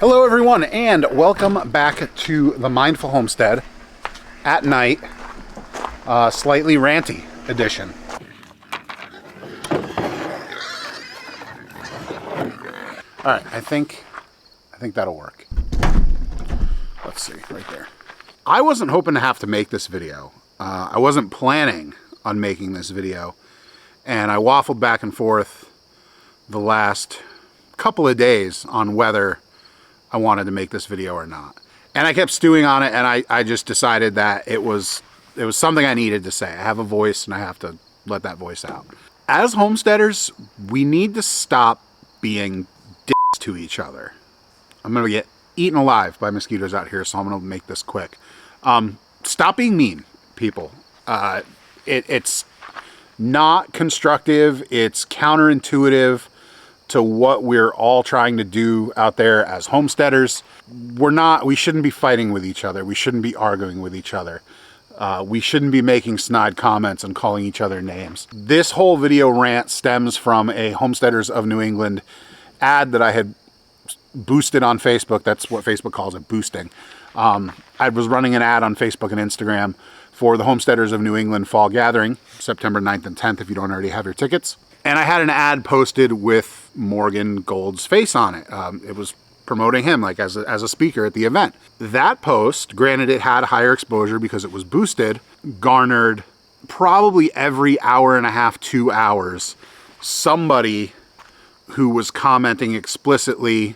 Hello everyone, and welcome back to the Mindful Homestead at night, slightly ranty edition. All right, I think that'll work. Let's see, right there. I wasn't hoping to have to make this video. I wasn't planning on making this video, and I waffled back and forth the last couple of days on whether I wanted to make this video or not. And I kept stewing on it, and I just decided that it was something I needed to say. I have a voice, and I have to let that voice out. As homesteaders, we need to stop being dicks to each other. I'm gonna get eaten alive by mosquitoes out here, so I'm gonna make this quick. Stop being mean, people. It's not constructive. It's counterintuitive to what we're all trying to do out there as homesteaders. We shouldn't be fighting with each other. We shouldn't be arguing with each other. We shouldn't be making snide comments and calling each other names. This whole video rant stems from a Homesteaders of New England ad that I had boosted on Facebook. That's what Facebook calls it, boosting. I was running an ad on Facebook and Instagram for the Homesteaders of New England Fall Gathering, September 9th and 10th, if you don't already have your tickets. And I had an ad posted with Morgan Gold's face on it. It was promoting him like as a speaker at the event. That post, granted it had higher exposure because it was boosted, garnered probably every hour and a half, 2 hours, somebody who was commenting explicitly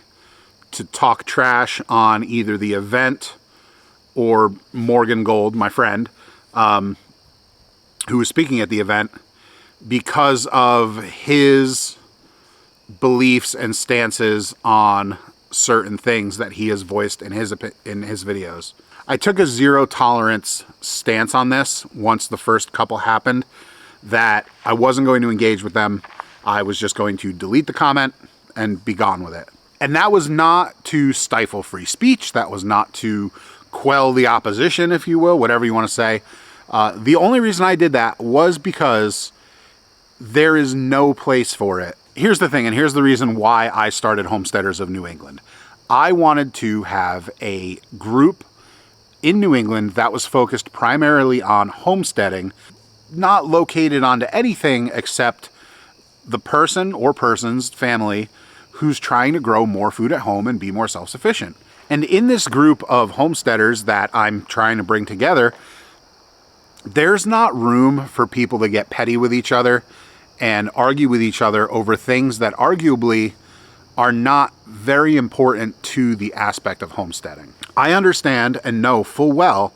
to talk trash on either the event or Morgan Gold, my friend, who was speaking at the event, because of his beliefs and stances on certain things that he has voiced in his videos. I took a zero tolerance stance on this once the first couple happened, that I wasn't going to engage with them. I was just going to delete the comment and be gone with it. And that was not to stifle free speech. That was not to quell the opposition, if you will, whatever you want to say. The only reason I did that was because there is no place for it. Here's the thing, and here's the reason why I started Homesteaders of New England. I wanted to have a group in New England that was focused primarily on homesteading, not located onto anything except the person or person's family who's trying to grow more food at home and be more self-sufficient. And in this group of homesteaders that I'm trying to bring together, there's not room for people to get petty with each other and argue with each other over things that arguably are not very important to the aspect of homesteading. I understand and know full well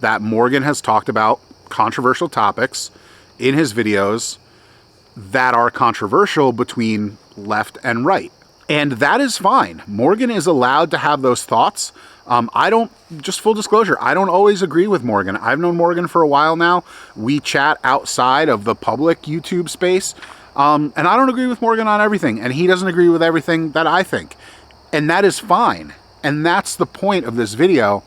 that Morgan has talked about controversial topics in his videos that are controversial between left and right. And that is fine. Morgan is allowed to have those thoughts. Just full disclosure, I don't always agree with Morgan. I've known Morgan for a while now. We chat outside of the public YouTube space. And I don't agree with Morgan on everything. And he doesn't agree with everything that I think. And that is fine. And that's the point of this video,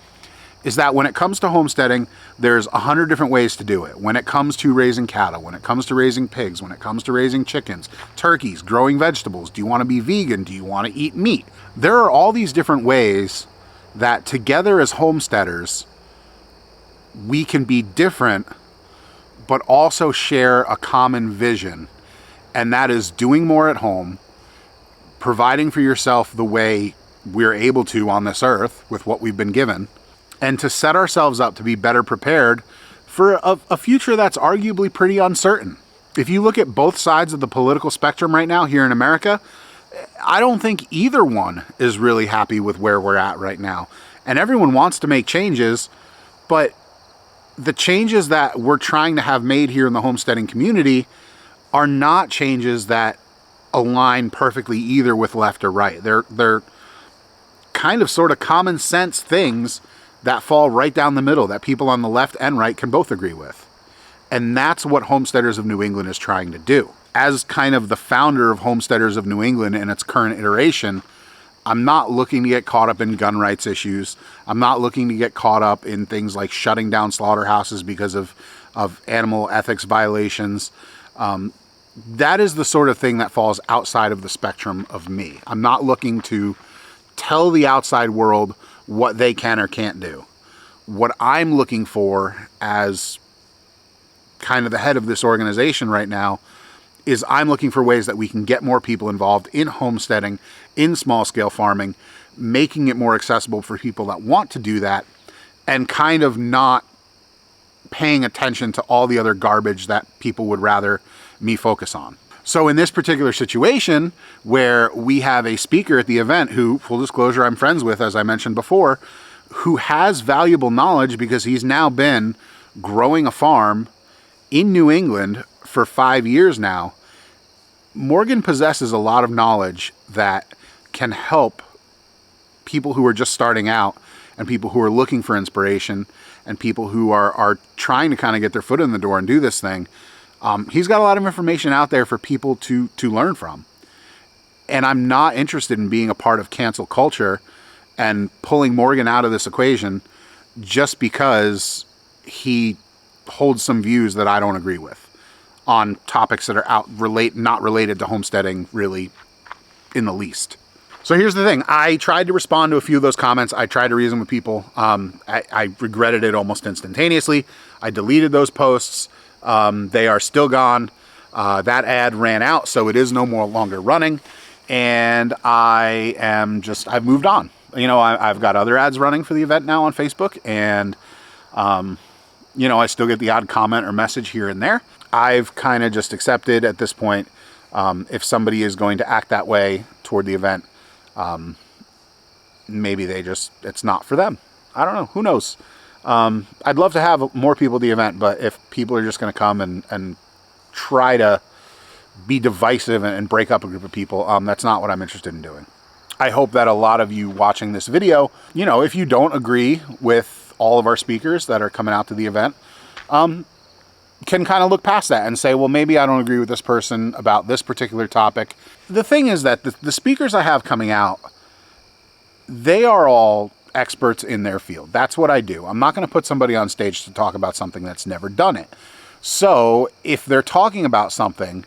is that when it comes to homesteading, there's 100 different ways to do it. When it comes to raising cattle, when it comes to raising pigs, when it comes to raising chickens, turkeys, growing vegetables, do you want to be vegan? Do you want to eat meat? There are all these different ways that together as homesteaders, we can be different, but also share a common vision. And that is doing more at home, providing for yourself the way we're able to on this earth with what we've been given, and to set ourselves up to be better prepared for a future that's arguably pretty uncertain. If you look at both sides of the political spectrum right now here in America, I don't think either one is really happy with where we're at right now. And everyone wants to make changes, but the changes that we're trying to have made here in the homesteading community are not changes that align perfectly either with left or right. They're kind of sort of common sense things that fall right down the middle that people on the left and right can both agree with. And that's what Homesteaders of New England is trying to do. As kind of the founder of Homesteaders of New England in its current iteration, I'm not looking to get caught up in gun rights issues. I'm not looking to get caught up in things like shutting down slaughterhouses because of animal ethics violations. That is the sort of thing that falls outside of the spectrum of me. I'm not looking to tell the outside world what they can or can't do. What I'm looking for as kind of the head of this organization right now is I'm looking for ways that we can get more people involved in homesteading, in small scale farming, making it more accessible for people that want to do that, and kind of not paying attention to all the other garbage that people would rather me focus on. So in this particular situation where we have a speaker at the event who, full disclosure, I'm friends with, as I mentioned before, who has valuable knowledge because he's now been growing a farm in New England for 5 years now, Morgan possesses a lot of knowledge that can help people who are just starting out and people who are looking for inspiration and people who are trying to kind of get their foot in the door and do this thing. He's got a lot of information out there for people to learn from. And I'm not interested in being a part of cancel culture and pulling Morgan out of this equation just because he holds some views that I don't agree with on topics that are not related to homesteading really in the least. So here's the thing. I tried to respond to a few of those comments. I tried to reason with people. I regretted it almost instantaneously. I deleted those posts. They are still gone. That ad ran out, so it is no more longer running. And I've moved on. You know, I've got other ads running for the event now on Facebook, and you know, I still get the odd comment or message here and there. I've kind of just accepted at this point, if somebody is going to act that way toward the event, maybe it's not for them. I don't know. Who knows? I'd love to have more people at the event, but if people are just going to come and try to be divisive and break up a group of people, that's not what I'm interested in doing. I hope that a lot of you watching this video, you know, if you don't agree with all of our speakers that are coming out to the event, can kind of look past that and say, well, maybe I don't agree with this person about this particular topic. The thing is that the speakers I have coming out, they are all experts in their field. That's what I do. I'm not going to put somebody on stage to talk about something that's never done it. So if they're talking about something,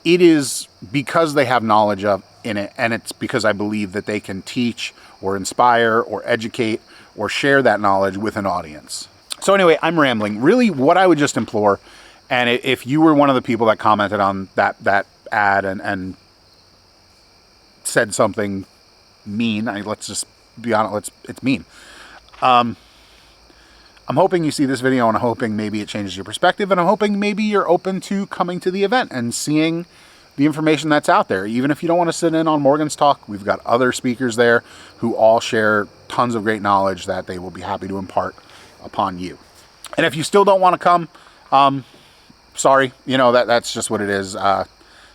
it is because they have knowledge in it, and it's because I believe that they can teach or inspire or educate or share that knowledge with an audience. So anyway, I'm rambling. Really, what I would just implore, and if you were one of the people that commented on that ad and said something mean, let's just be honest, it's mean. I'm hoping you see this video, and I'm hoping maybe it changes your perspective, and I'm hoping maybe you're open to coming to the event and seeing the information that's out there. Even if you don't want to sit in on Morgan's talk, we've got other speakers there who all share tons of great knowledge that they will be happy to impart upon you. And if you still don't want to come, sorry, you know, that's just what it is.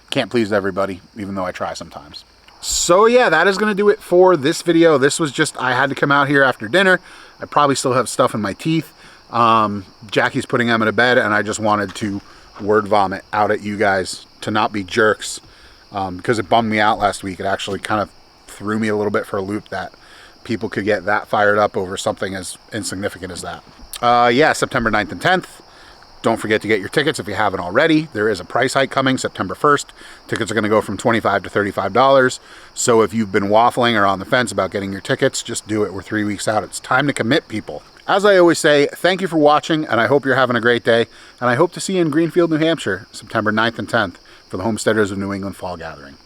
Can't please everybody, even though I try sometimes. So yeah, that is going to do it for this video. This was just, I had to come out here after dinner. I probably still have stuff in my teeth. Jackie's putting Emma to bed, and I just wanted to word vomit out at you guys to not be jerks, because it bummed me out last week. It actually kind of threw me a little bit for a loop that people could get that fired up over something as insignificant as that. Yeah, September 9th and 10th. Don't forget to get your tickets if you haven't already. There is a price hike coming September 1st. Tickets are going to go from $25 to $35. So if you've been waffling or on the fence about getting your tickets, just do it. We're 3 weeks out. It's time to commit, people. As I always say, thank you for watching, and I hope you're having a great day. And I hope to see you in Greenfield, New Hampshire, September 9th and 10th for the Homesteaders of New England Fall Gathering.